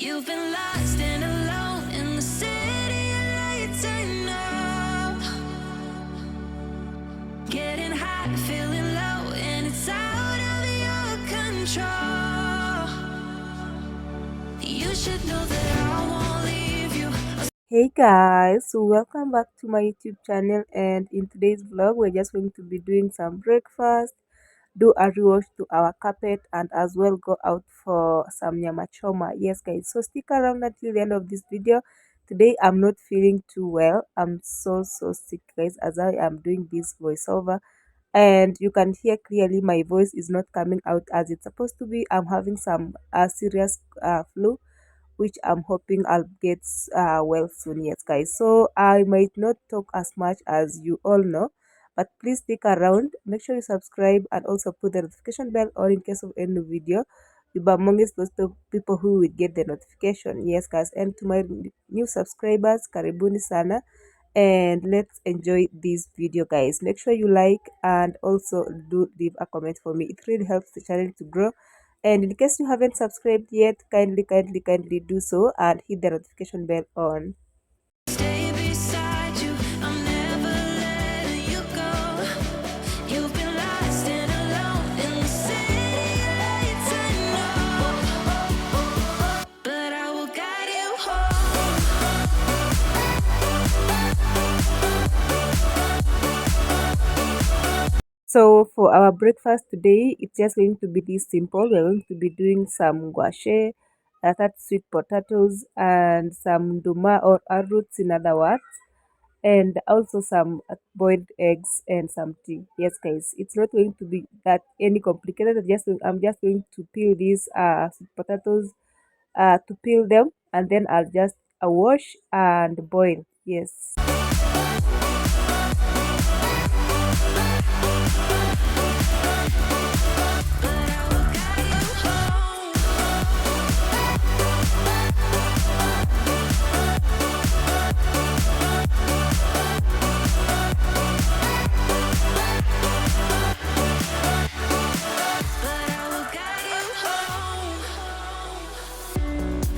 You've been lost and alone in the city of lights. I know. Getting hot, feeling low, and it's out of your control. You should know that I won't leave you. Hey guys, so welcome back to my YouTube channel, and in today's vlog we're just going to be doing some breakfast, do a rewash to our carpet, and as well go out for some nyama choma. Yes guys, so stick around until the end of this video. Today I'm not feeling too well. I'm so sick guys, as I am doing this voiceover, and you can hear clearly my voice is not coming out as it's supposed to be. I'm having some serious flu, which I'm hoping I'll get well soon. Yes, guys. So I might not talk as much as you all know, but please stick around. Make sure you subscribe and also put the notification bell on in case of any video. You be amongst those people who will get the notification. Yes, guys. And to my new subscribers, karibuni sana. And let's enjoy this video, guys. Make sure you like and also do leave a comment for me. It really helps the channel to grow, and in case you haven't subscribed yet, kindly do so and hit the notification bell on. Stay beside you. I'm never letting you go. You've been lost and alone in the city of lights. I know, but I will guide you home. So for our breakfast today, it's just going to be this simple. We're going to be doing some guashe, that's sweet potatoes, and some duma or roots in other words, and also some boiled eggs and some tea. Yes, guys, it's not going to be that any complicated. I'm just going to peel these sweet potatoes, to peel them, and then I'll just wash and boil. Yes.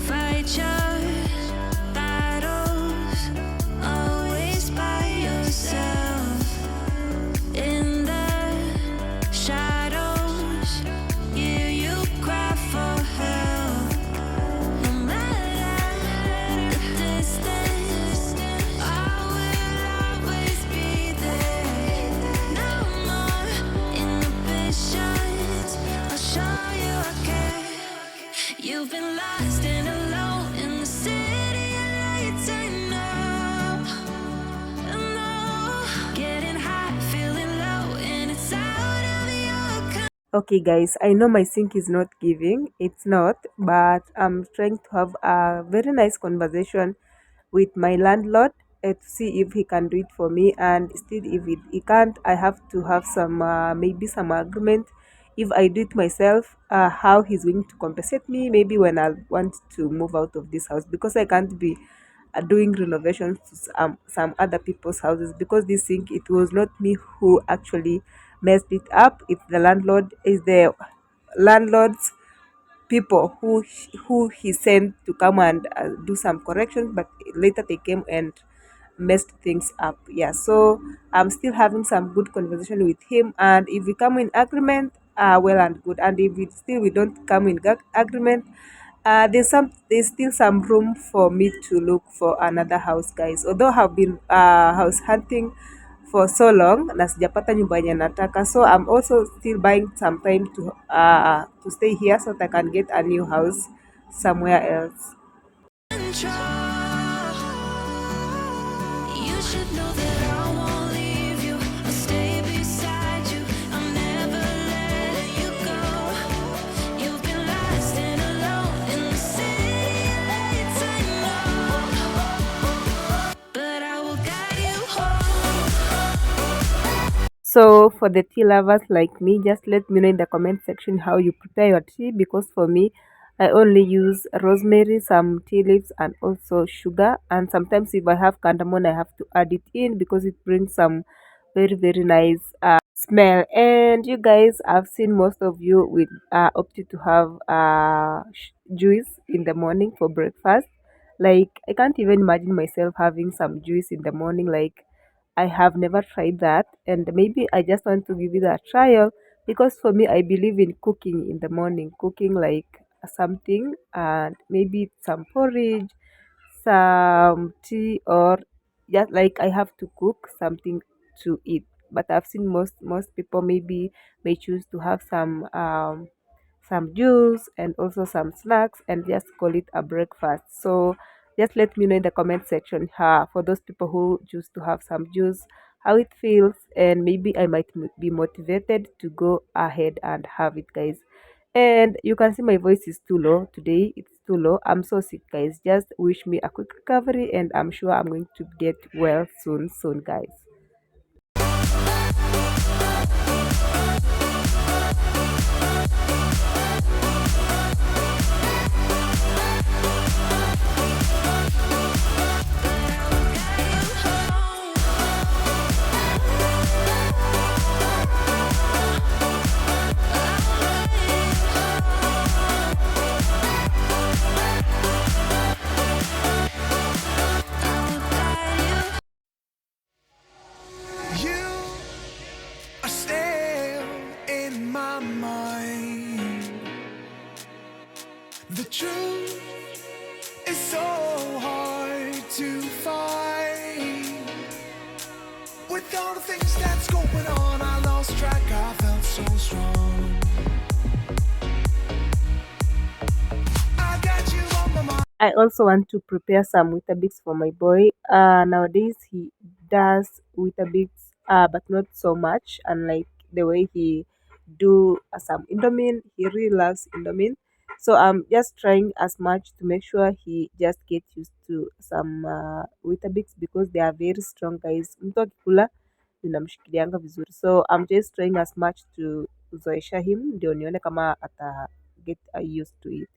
Fight your battles, always by yourself. In the shadows, hear you cry for help. No matter the distance, I will always be there. No more inhibitions, I'll show you I care. You've been lost and alone in the city of lights. I know. Getting hot, feeling low, and it's out of your Okay, guys, I know my sink is not giving. It's not, but I'm trying to have a very nice conversation with my landlord, to see if he can do it for me. And still, if he can't, I have to have some maybe some agreement. If I do it myself, how he's going to compensate me, maybe when I want to move out of this house, because I can't be doing renovations to some other people's houses, because this sink, it was not me who actually messed it up. It's the landlord, is the landlord's people who he sent to come and do some corrections, but later they came and messed things up. Yeah, so I'm still having some good conversation with him, and if we come in agreement, well and good, and if we don't come in agreement, there's still some room for me to look for another house, guys. Although I've been house hunting for so long na sijapata nyumba yenye nataka, so I'm also still buying some time to stay here so that I can get a new house somewhere else. control. You should know that I won't leave you. I'll stay beside you. I'm never letting you go. You've been lost and alone in the city of lights. I know, but I will guide you home. So for the tea lovers like me, just let me know in the comment section how you prepare your tea, because for me, I only use rosemary, some tea leaves, and also sugar. And sometimes if I have cardamom, I have to add it in because it brings some very nice smell. And you guys, I've seen most of you with opted to have juice in the morning for breakfast. Like I can't even imagine myself having some juice in the morning. Like I have never tried that, and maybe I just want to give it a trial because for me, I believe in cooking in the morning, cooking like something and maybe some porridge, some tea, or just like I have to cook something to eat. But I've seen most people maybe may choose to have some juice and also some snacks and just call it a breakfast. So just let me know in the comment section for those people who choose to have some juice how it feels, and maybe I might be motivated to go ahead and have it, guys. And you can see my voice is too low today. It's too low. I'm so sick, guys. Just wish me a quick recovery, and I'm sure I'm going to get well soon, guys. You are still in my mind. The truth is so hard to find. With all the things that's going on, I lost track. I felt so strong. I got you on my mind. I also want to prepare some Weetabix for my boy. Nowadays he does Weetabix, but not so much. Unlike the way he do some Indomie, he really loves Indomie. So I'm just trying as much to make sure he just get used to some Weetabix because they are very strong, guys. Mtu akikula inamshikilianga vizuri. So I'm just trying as much to zoesha him ndio nione kama ata get used to it.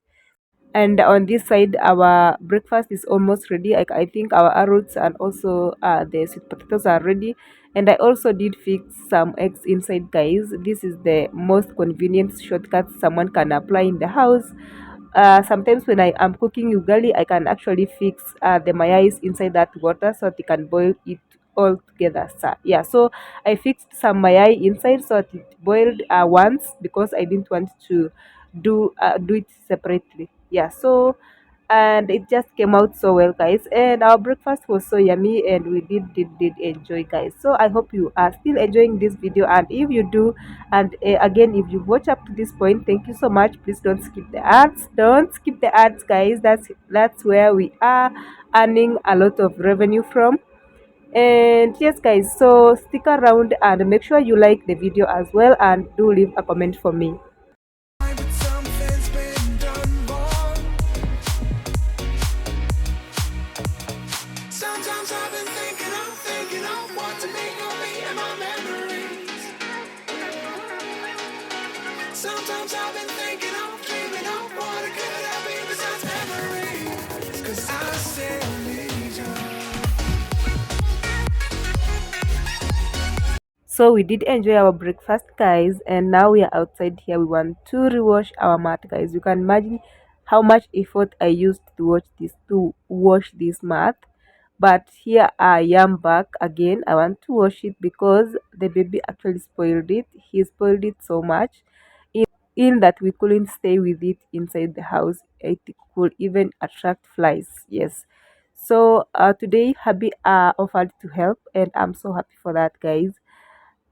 And on this side, our breakfast is almost ready. I think our arrows and also the sweet potatoes are ready. And I also did fix some eggs inside, guys. This is the most convenient shortcut someone can apply in the house. Sometimes when I am cooking ugali, I can actually fix the mayais inside that water so that I can boil it all together. So, yeah, so I fixed some mayai inside so that it boiled once because I didn't want to do it separately. Yeah, so and it just came out so well, guys, and our breakfast was so yummy and we did enjoy, guys. So I hope you are still enjoying this video, and if you do, and again, if you watch up to this point, thank you so much. Please don't skip the ads, guys. That's where we are earning a lot of revenue from. And yes, guys, so stick around and make sure you like the video as well, and do leave a comment for me. But something's been done wrong. Sometimes I've been thinking of what to make of me and my memories. Sometimes I've been dreaming of what it could have been besides memories. 'Cause I still need you. So we did enjoy our breakfast, guys, and now we are outside here. We want to rewash our mat, guys. You can imagine how much effort I used to wash this mat. But here I am back again. I want to wash it because the baby actually spoiled it. He spoiled it so much in that we couldn't stay with it inside the house. It could even attract flies. Yes. So today hubby offered to help, and I'm so happy for that, guys.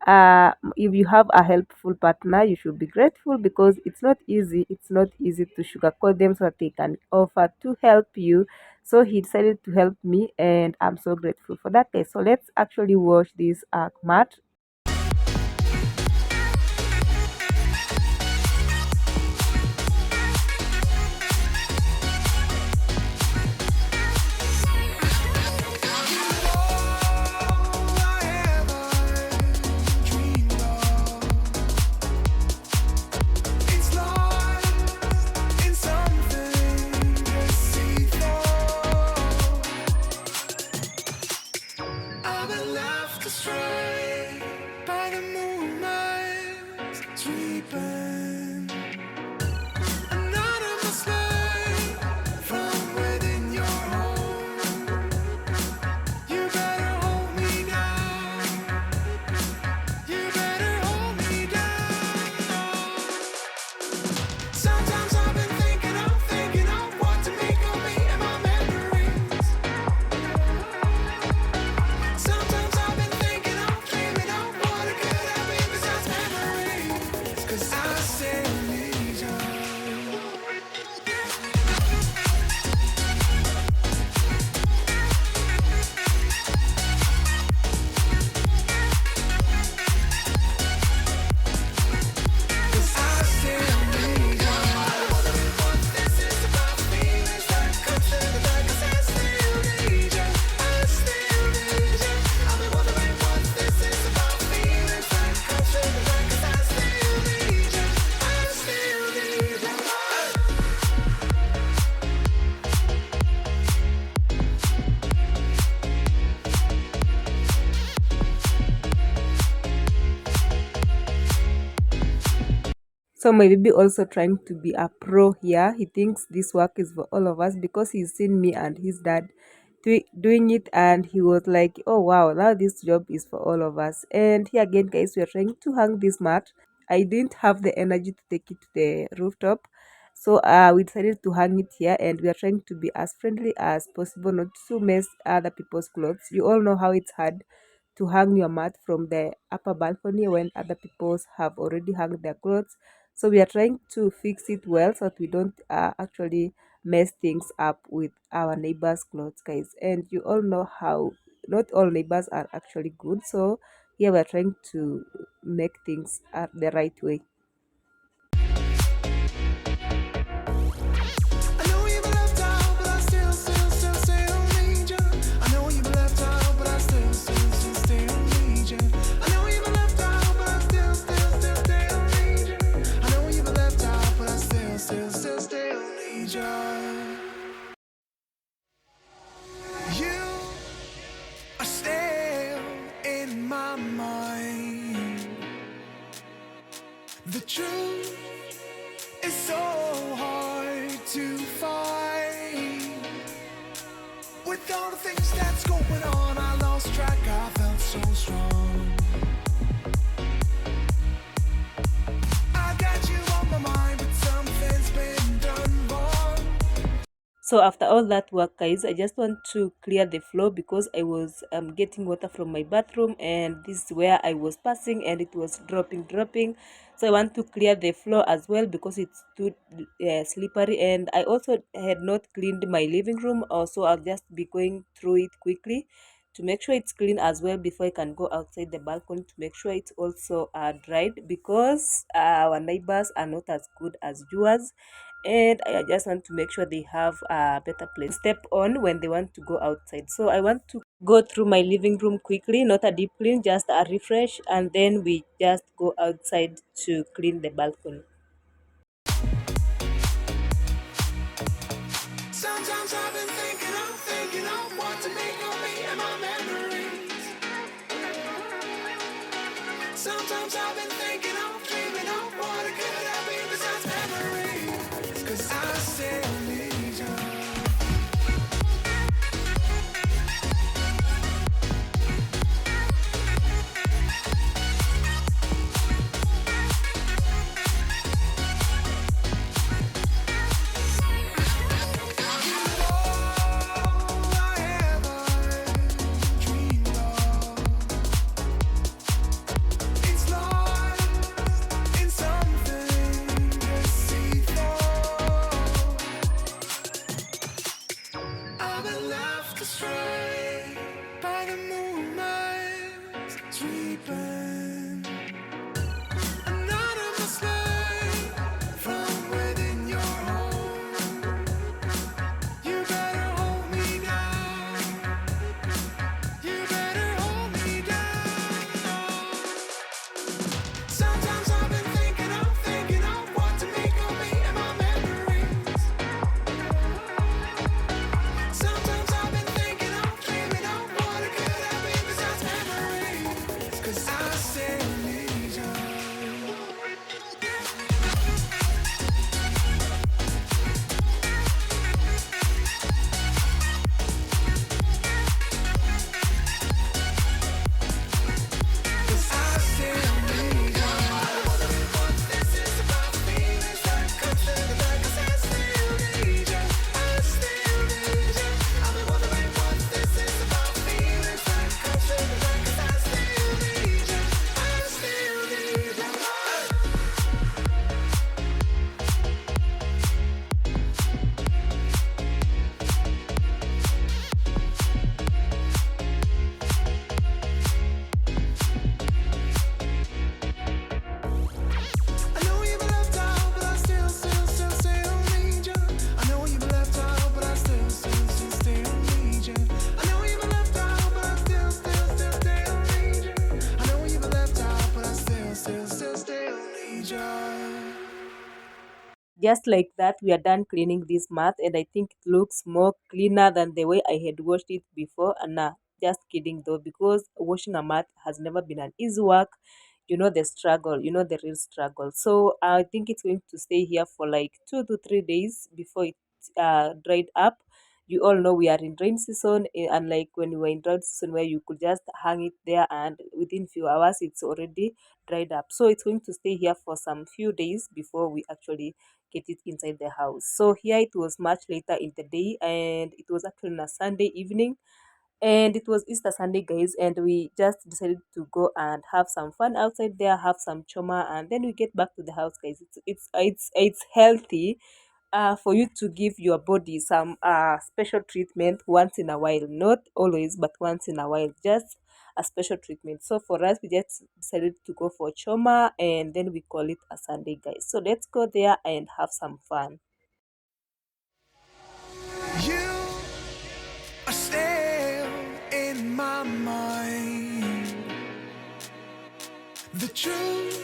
If you have a helpful partner, you should be grateful because it's not easy to sugarcoat them so that they can offer to help you. So he decided to help me, and I'm so grateful for that, guys. So let's actually wash this mat. All I ever dreamed of. It's lost in something deceitful. I've been left astray. So my baby also trying to be a pro here. He thinks this work is for all of us because he's seen me and his dad doing it, and he was like, oh wow, now this job is for all of us. And here again, guys, we are trying to hang this mat. I didn't have the energy to take it to the rooftop, so we decided to hang it here, and we are trying to be as friendly as possible, not to mess other people's clothes. You all know how it's hard to hang your mat from the upper balcony when other people have already hung their clothes. So we are trying to fix it well so that we don't actually mess things up with our neighbors' clothes, guys. And you all know how not all neighbors are actually good. So here we're trying to make things the right way. I know you've been left out, but I still need you. I know you've been left out, but I still need you. I know you've been left out, but I still need you. I know you've been left out, but I still need you. You are still in my mind. The truth is so hard to find. With all the things that's going on, I lost track, I felt so strong. I got you on my mind, but something's been done wrong. So after all that work, guys, I just want to clear the floor because I was getting water from my bathroom, and this is where I was passing and it was dropping. So I want to clear the floor as well because it's too slippery, and I also had not cleaned my living room. Also, I'll just be going through it quickly to make sure it's clean as well before I can go outside the balcony to make sure it's also dried, because our neighbors are not as good as yours, and I just want to make sure they have a better place to step on when they want to go outside. So I want to go through my living room quickly, not a deep clean, just a refresh, and then we just go outside to clean the balcony. Sometimes I've been thinking of what to make of me and my memories. Sometimes I've been dreaming of what it could have been besides memories. 'Cause I still need you. All I ever dreamed of, it's lost in something deceitful. I've been left astray by the moonlight sweeping. Anonymously from within your home. You better hold me down. You better hold me down. Sometimes I've been thinking of what to make of me and my memories. Sometimes I've been dreaming of what it could have been besides memories. 'Cause I still need you. I know you've been left out, but I still need you. I know you've been left out, but I still need you. I know you've been left out, but I still need you. I know you've been left out, but I still need you. Just like that, we are done cleaning this mat, and I think it looks more cleaner than the way I had washed it before. And nah, just kidding though, because washing a mat has never been an easy work. the struggle, the real struggle. So I think it's going to stay here for like 2 to 3 days before it dried up. You all know we are in rain season, unlike when we were in drought season where you could just hang it there and within few hours it's already dried up. So it's going to stay here for some few days before we actually get it inside the house. So here it was much later in the day, and it was actually on a Sunday evening, and it was Easter Sunday, guys, and we just decided to go and have some fun outside there, have some choma, and then we get back to the house, guys. It's healthy for you to give your body some special treatment once in a while, not always, but once in a while, just a special treatment. So for us, we just decided to go for choma, and then we call it a Sunday, guys. So let's go there and have some fun. You are still in my mind. The truth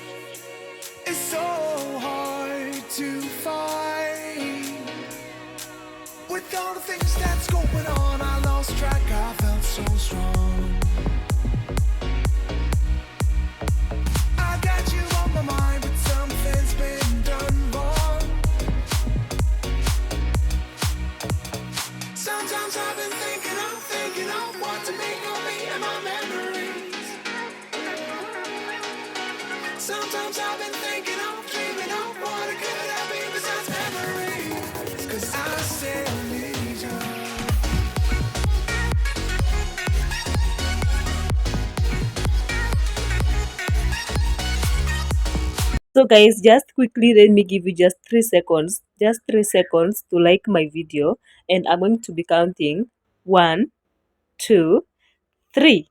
is so hard to find. With all the things that's going on, I lost track, I felt so strong. I got you on my mind, but something's been done wrong. Sometimes I've been thinking of what to make of me and my memories. Sometimes I've been dreaming of what it could have been besides memories. 'Cause I still need you. So guys, just quickly let me give you just 3 seconds to like my video, and I'm going to be counting 1, 2, 3.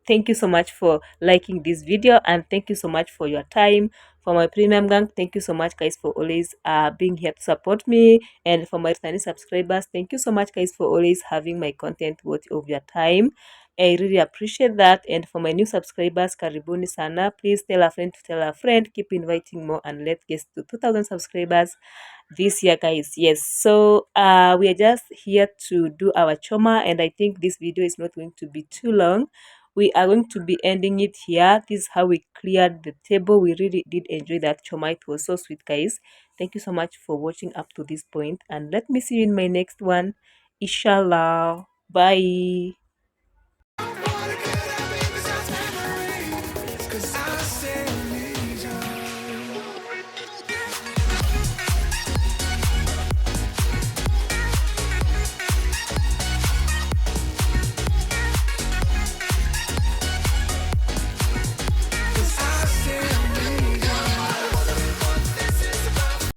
Thank you so much for liking this video, and thank you so much for your time. For my premium gang, thank you so much, guys, for always being here to support me. And for my returning subscribers, thank you so much, guys, for always having my content worth of your time. I really appreciate that. And for my new subscribers, karibuni sana. Please tell a friend to tell a friend. Keep inviting more, and let's get to 2,000 subscribers this year, guys. Yes, so we are just here to do our choma, and I think this video is not going to be too long. We are going to be ending it here. This is how we cleared the table. We really did enjoy that choma. It was so sweet, guys. Thank you so much for watching up to this point, and let me see you in my next one, inshallah. Bye.